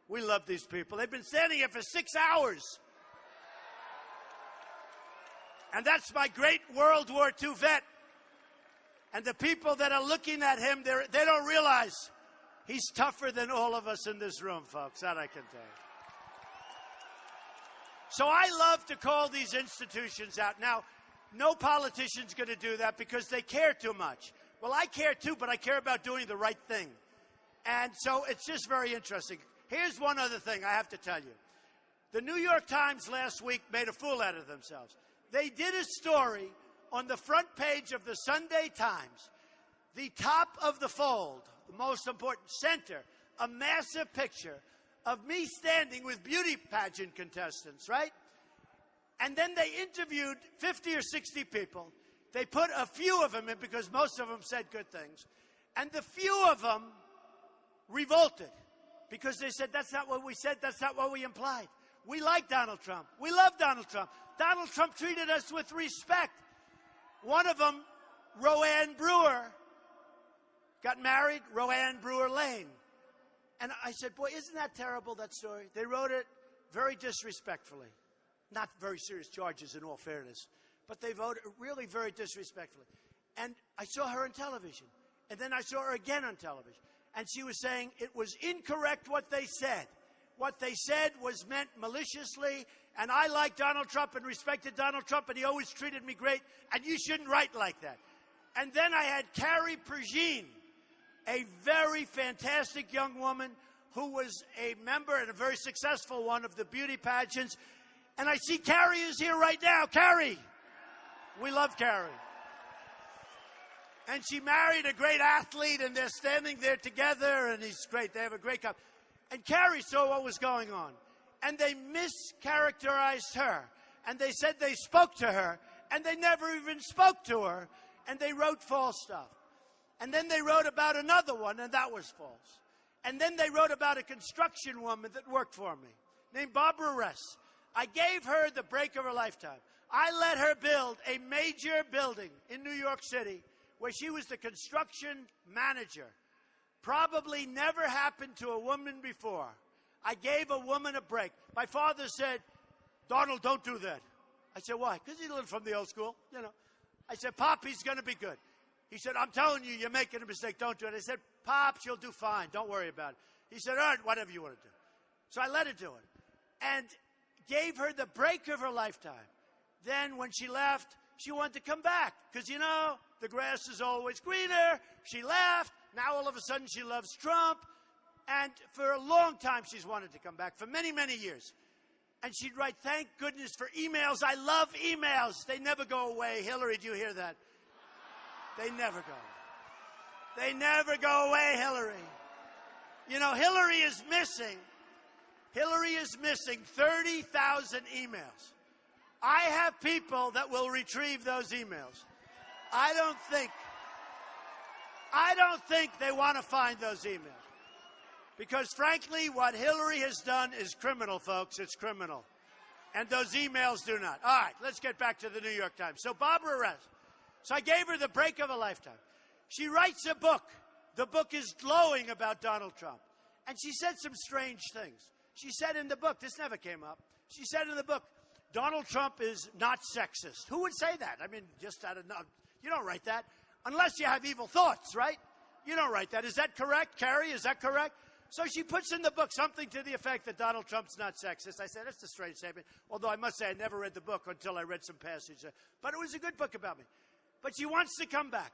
Speaker 1: We love these people. They've been standing here for 6 hours. And that's my great World War II vet. And the people that are looking at him, they don't realize he's tougher than all of us in this room, folks. That I can tell you. So I love to call these institutions out. Now, no politician's going to do that because they care too much. Well, I care too, but I care about doing the right thing. And so it's just very interesting. Here's one other thing I have to tell you. The New York Times last week made a fool out of themselves. They did a story on the front page of the Sunday Times, the top of the fold, the most important center, a massive picture of me standing with beauty pageant contestants, right? And then they interviewed 50 or 60 people. They put a few of them in because most of them said good things. And the few of them revolted because they said, that's not what we said, that's not what we implied. We like Donald Trump. We love Donald Trump. Donald Trump treated us with respect. One of them, Roanne Brewer, got married, Roanne Brewer Lane. And I said, boy, isn't that terrible, that story? They wrote it very disrespectfully. Not very serious charges, in all fairness. But they voted really very disrespectfully. And I saw her on television. And then I saw her again on television. And she was saying it was incorrect what they said. What they said was meant maliciously. And I like Donald Trump and respected Donald Trump, and he always treated me great. And you shouldn't write like that. And then I had Carrie Prejean, a very fantastic young woman who was a member and a very successful one of the beauty pageants. And I see Carrie is here right now. Carrie. We love Carrie. And she married a great athlete, and they're standing there together, and he's great. They have a great couple. And Carrie saw what was going on. And they mischaracterized her. And they said they spoke to her, and they never even spoke to her. and they wrote false stuff. And then they wrote about another one, and that was false. And then they wrote about a construction woman that worked for me, named Barbara Ress. I gave her the break of her lifetime. I let her build a major building in New York City where she was the construction manager. Probably never happened to a woman before. I gave a woman a break. My father said, Donald, don't do that. I said, why? Because he's a little from the old school, you know. I said, Pop, he's going to be good. He said, I'm telling you, you're making a mistake. Don't do it. I said, Pop, she'll do fine. Don't worry about it. He said, all right, whatever you want to do. So I let her do it and gave her the break of her lifetime. Then when she left, she wanted to come back because, you know, the grass is always greener. She left. Now all of a sudden she loves Trump. And for a long time she's wanted to come back, for many, many years. And she'd write, thank goodness for emails. I love emails. They never go away. Hillary, do you hear that? They never go away. They never go away, Hillary. You know, Hillary is missing 30,000 emails. I have people that will retrieve those emails. I don't think they want to find those emails. Because, frankly, what Hillary has done is criminal, folks. It's criminal. And those emails do not. All right, let's get back to the New York Times. So Barbara Ress. So I gave her the break of a lifetime. She writes a book. The book is glowing about Donald Trump. And she said some strange things. She said in the book, this never came up, she said in the book, Donald Trump is not sexist. Who would say that? I mean, just out of, you don't write that. Unless you have evil thoughts, right? You don't write that. Is that correct, Carrie? Is that correct? So she puts in the book something to the effect that Donald Trump's not sexist. I said, that's a strange statement. Although I must say I never read the book until I read some passage. But it was a good book about me. But she wants to come back.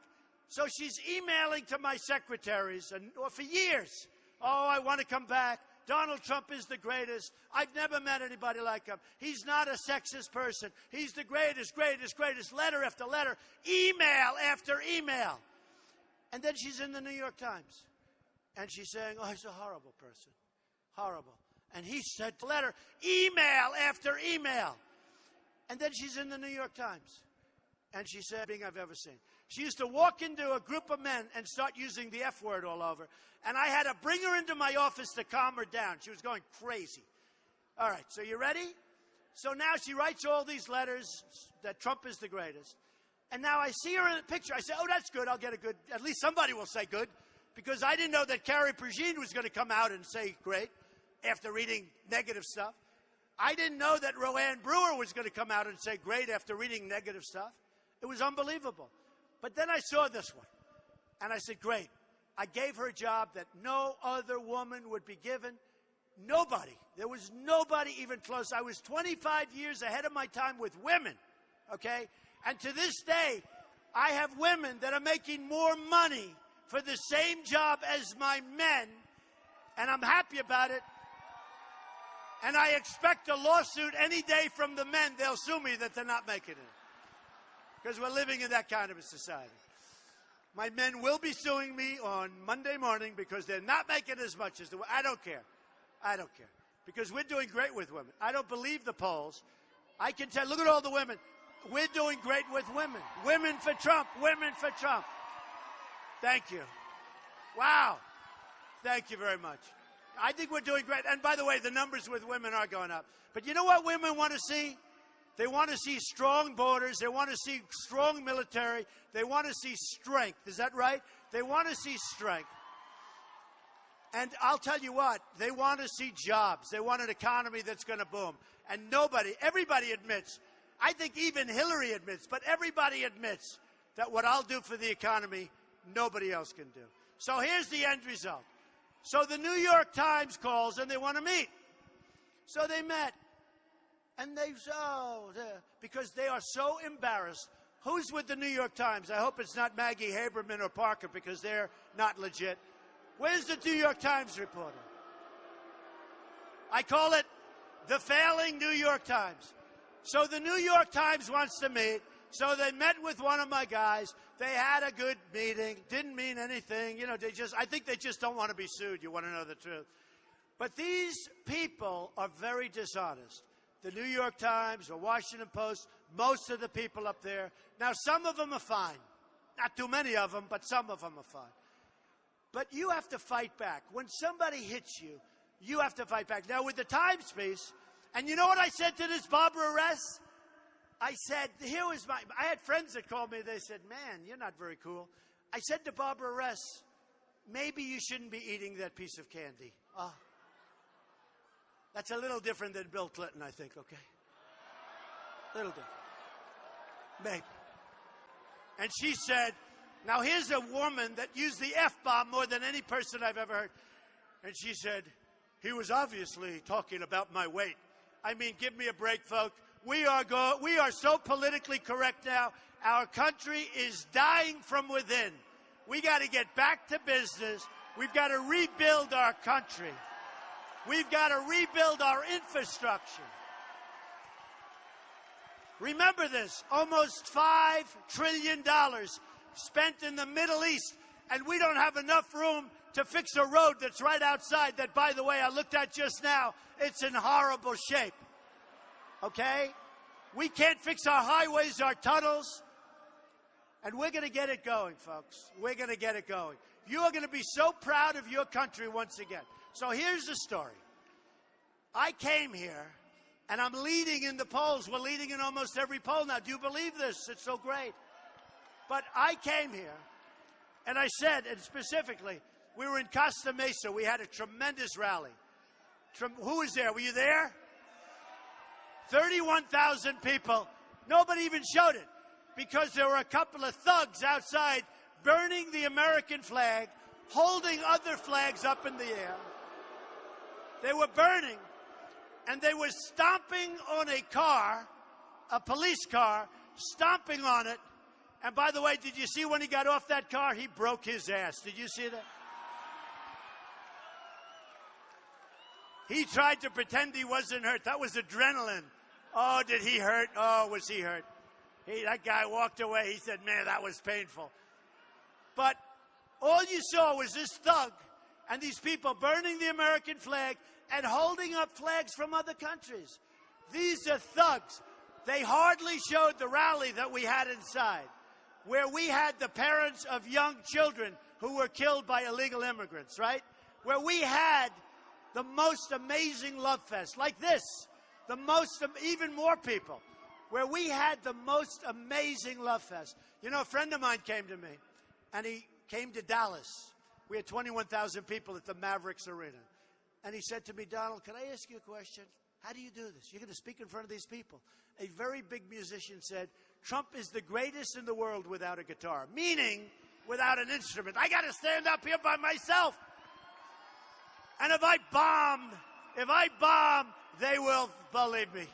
Speaker 1: So she's emailing to my secretaries for years. Oh, I want to come back. Donald Trump is the greatest. I've never met anybody like him. He's not a sexist person. He's the greatest, greatest, greatest. Letter after letter. Email after email. And then she's in the New York Times. And she's saying, oh, he's a horrible person. Horrible. And he said, letter, email after email. And then she's in the New York Times. And she said, everything I've ever seen. She used to walk into a group of men and start using the F word all over. And I had to bring her into my office to calm her down. She was going crazy. All right, so you ready? So now she writes all these letters that Trump is the greatest. And now I see her in a picture. I say, oh, that's good. I'll get a good, at least somebody will say good. Because I didn't know that Carrie Prejean was going to come out and say great after reading negative stuff. I didn't know that Roanne Brewer was going to come out and say great after reading negative stuff. It was unbelievable. But then I saw this one, and I said, great. I gave her a job that no other woman would be given. Nobody. There was nobody even close. I was 25 years ahead of my time with women, okay? And to this day, I have women that are making more money for the same job as my men, and I'm happy about it. And I expect a lawsuit any day from the men. They'll sue me that they're not making it. Because we're living in that kind of a society. My men will be suing me on Monday morning because they're not making as much as the women. I don't care. I don't care. Because we're doing great with women. I don't believe the polls. I can tell, look at all the women. We're doing great with women. Women for Trump. Women for Trump. Thank you. Wow. Thank you very much. I think we're doing great. And by the way, the numbers with women are going up. But you know what women want to see? They want to see strong borders. They want to see strong military. They want to see strength. Is that right? They want to see strength. And I'll tell you what, they want to see jobs. They want an economy that's going to boom. And everybody admits, I think even Hillary admits, but everybody admits that what I'll do for the economy, nobody else can do. So here's the end result. So the New York Times calls and they want to meet. So they met. And because they are so embarrassed. Who's with the New York Times? I hope it's not Maggie Haberman or Parker because they're not legit. Where's the New York Times reporter? I call it the failing New York Times. So the New York Times wants to meet. So they met with one of my guys. They had a good meeting. Didn't mean anything. You know, I think they just don't want to be sued. You want to know the truth. But these people are very dishonest. The New York Times, the Washington Post, most of the people up there. Now, some of them are fine. Not too many of them, but some of them are fun. But you have to fight back. When somebody hits you, you have to fight back. Now, with the Times piece, and you know what I said to this Barbara Ress? I said, I had friends that called me. They said, man, you're not very cool. I said to Barbara Ress, maybe you shouldn't be eating that piece of candy. Oh. That's a little different than Bill Clinton, I think, okay? A little different. Maybe. And she said, now here's a woman that used the F-bomb more than any person I've ever heard. And she said, he was obviously talking about my weight. I mean, give me a break, folks. We are so politically correct now. Our country is dying from within. We got to get back to business. We've got to rebuild our country. We've got to rebuild our infrastructure. Remember this, almost $5 trillion spent in the Middle East, and we don't have enough room to fix a road that's right outside that, by the way, I looked at just now. It's in horrible shape. Okay? We can't fix our highways, our tunnels, and we're going to get it going, folks. We're going to get it going. You are going to be so proud of your country once again. So here's the story. I came here, and I'm leading in the polls. We're leading in almost every poll now. Do you believe this? It's so great. But I came here, and I said, and specifically, we were in Costa Mesa. We had a tremendous rally. Who was there? Were you there? 31,000 people. Nobody even showed it because there were a couple of thugs outside burning the American flag, holding other flags up in the air. They were burning, and they were stomping on a car, a police car, stomping on it. And by the way, did you see when he got off that car? He broke his ass. Did you see that? He tried to pretend he wasn't hurt. That was adrenaline. Oh, did he hurt? Oh, was he hurt? That guy walked away. He said, man, that was painful. But all you saw was this thug and these people burning the American flag and holding up flags from other countries. These are thugs. They hardly showed the rally that we had inside, where we had the parents of young children who were killed by illegal immigrants, right? Where we had the most amazing love fest, like this, even more people, where we had the most amazing love fest. You know, a friend of mine came to me, and he came to Dallas. We had 21,000 people at the Mavericks Arena. And he said to me, Donald, can I ask you a question? How do you do this? You're going to speak in front of these people. A very big musician said, Trump is the greatest in the world without a guitar, meaning without an instrument. I got to stand up here by myself. And if I bomb, they will believe me.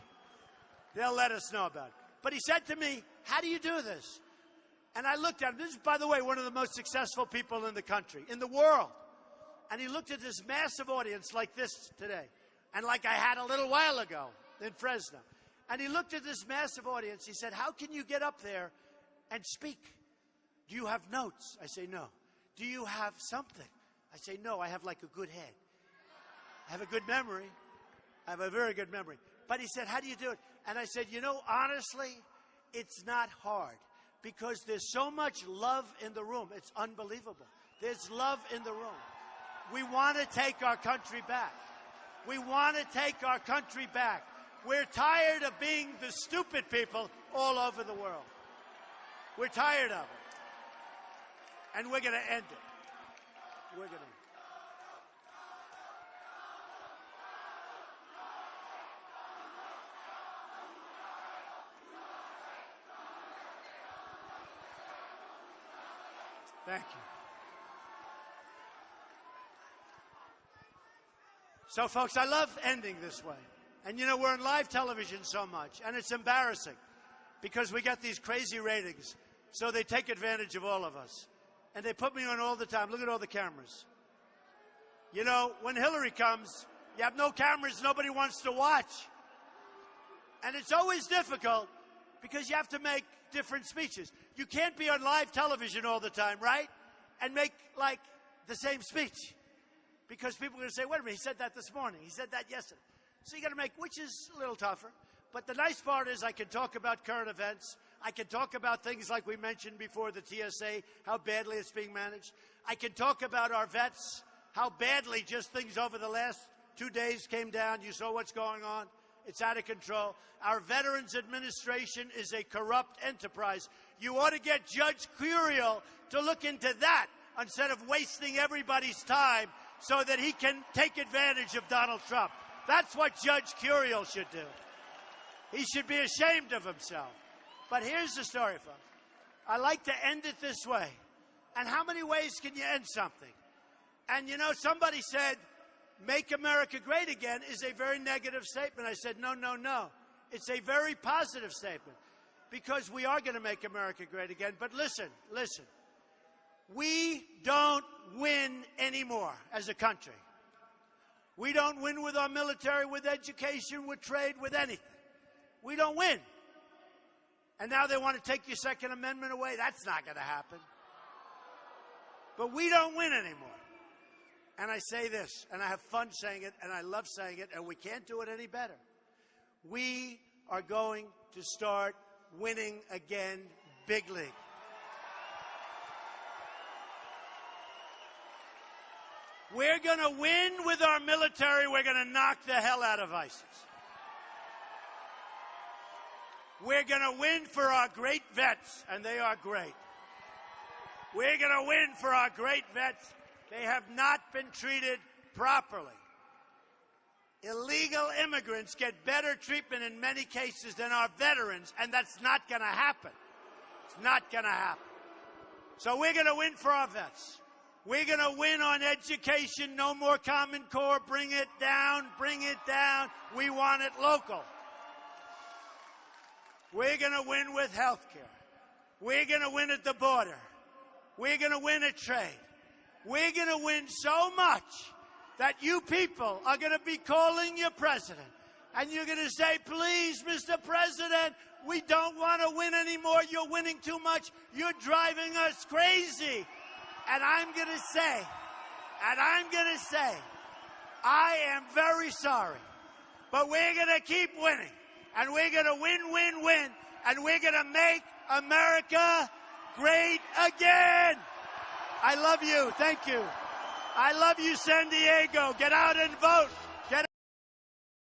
Speaker 1: They'll let us know about it. But he said to me, how do you do this? And I looked at him. This is, by the way, one of the most successful people in the country, in the world. And he looked at this massive audience like this today, and like I had a little while ago in Fresno. And he looked at this massive audience. He said, how can you get up there and speak? Do you have notes? I say, no. Do you have something? I say, no, I have like a good head. I have a good memory. I have a very good memory. But he said, how do you do it? And I said, you know, honestly, it's not hard because there's so much love in the room. It's unbelievable. There's love in the room. We want to take our country back. We want to take our country back. We're tired of being the stupid people all over the world. We're tired of it. And we're going to end it. We're going to. Thank you. So, folks, I love ending this way. And, you know, we're on live television so much, and it's embarrassing because we got these crazy ratings. So they take advantage of all of us. And they put me on all the time. Look at all the cameras. You know, when Hillary comes, you have no cameras, nobody wants to watch. And it's always difficult because you have to make different speeches. You can't be on live television all the time, right? And make, like, the same speech. Because people are going to say, wait a minute, he said that this morning. He said that yesterday. So you got to make, which is a little tougher. But the nice part is I can talk about current events. I can talk about things like we mentioned before, the TSA, how badly it's being managed. I can talk about our vets, how badly just things over the last 2 days came down. You saw what's going on. It's out of control. Our Veterans Administration is a corrupt enterprise. You ought to get Judge Curiel to look into that instead of wasting everybody's time so that he can take advantage of Donald Trump. That's what Judge Curiel should do. He should be ashamed of himself. But here's the story, folks. I like to end it this way. And how many ways can you end something? And, you know, somebody said, make America great again is a very negative statement. I said, no, no, no. It's a very positive statement because we are going to make America great again. But listen, listen. We don't win anymore as a country. We don't win with our military, with education, with trade, with anything. We don't win. And now they want to take your Second Amendment away. That's not going to happen. But we don't win anymore. And I say this, and I have fun saying it, and I love saying it, and we can't do it any better. We are going to start winning again big league. We're going to win with our military. We're going to knock the hell out of ISIS. We're going to win for our great vets, and they are great. We're going to win for our great vets. They have not been treated properly. Illegal immigrants get better treatment in many cases than our veterans, and that's not going to happen. It's not going to happen. So we're going to win for our vets. We're going to win on education. No more Common Core. Bring it down. Bring it down. We want it local. We're going to win with health care. We're going to win at the border. We're going to win at trade. We're going to win so much that you people are going to be calling your president. And you're going to say, please, Mr. President, we don't want to win anymore. You're winning too much. You're driving us crazy. And I'm going to say, I am very sorry. But we're going to keep winning. And we're going to win, win, win. And we're going to make America great again. I love you. Thank you. I love you, San Diego. Get out and vote.